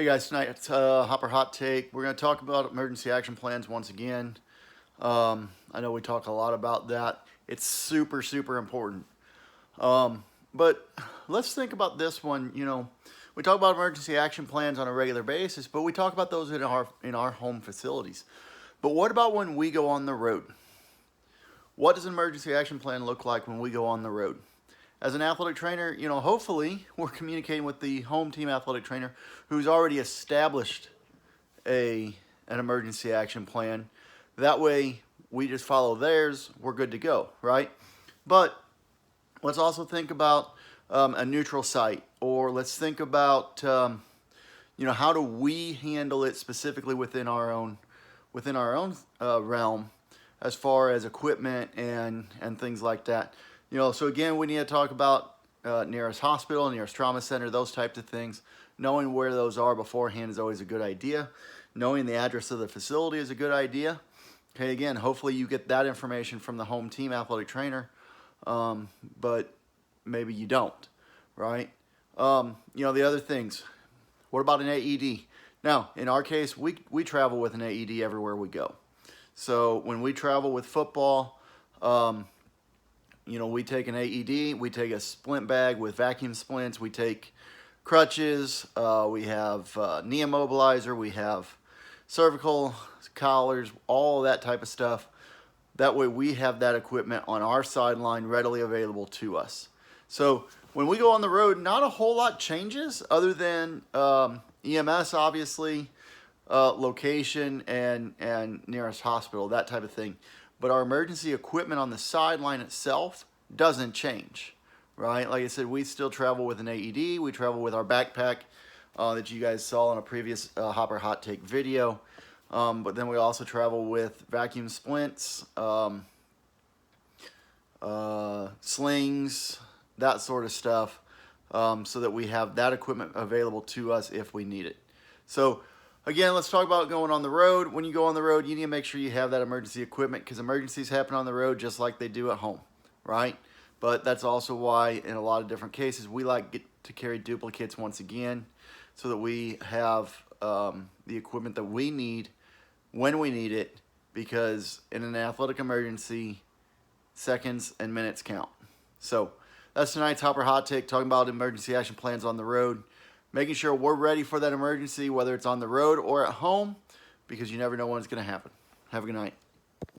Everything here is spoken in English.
Hey guys, tonight it's Hopper Hot Take. We're going to talk about emergency action plans once again. I know we talk a lot about that. It's super, super important. But let's think about this one. You know, we talk about emergency action plans on a regular basis, but we talk about those in our home facilities. But what about when we go on the road? What does an emergency action plan look like when we go on the road? As an athletic trainer, you know, hopefully we're communicating with the home team athletic trainer who's already established an emergency action plan. That way we just follow theirs, we're good to go, right? But let's also think about a neutral site, or let's think about you know, how do we handle it specifically within our own realm as far as equipment and things like that. You know, so again, we need to talk about nearest hospital, nearest trauma center, those types of things. Knowing where those are beforehand is always a good idea. Knowing the address of the facility is a good idea. Okay, again, hopefully you get that information from the home team athletic trainer, but maybe you don't, right? You know, the other things. What about an AED? Now, in our case, we travel with an AED everywhere we go. So when we travel with football, you know, we take an AED, we take a splint bag with vacuum splints, we take crutches, we have knee immobilizer, we have cervical collars, all that type of stuff. That way we have that equipment on our sideline readily available to us. So when we go on the road, not a whole lot changes other than EMS, obviously, location and nearest hospital, that type of thing. But our emergency equipment on the sideline itself doesn't change, right? Like I said, we still travel with an AED. We travel with our backpack that you guys saw in a previous Hopper Hot Take video. But then we also travel with vacuum splints, slings, that sort of stuff, so that we have that equipment available to us if we need it. So again, let's talk about going on the road. When you go on the road, you need to make sure you have that emergency equipment, because emergencies happen on the road just like they do at home, right? But that's also why in a lot of different cases we like to carry duplicates once again, so that we have the equipment that we need when we need it, because in an athletic emergency, seconds and minutes count. So that's tonight's Hopper Hot Take, talking about emergency action plans on the road. Making sure we're ready for that emergency, whether it's on the road or at home, because you never know when it's going to happen. Have a good night.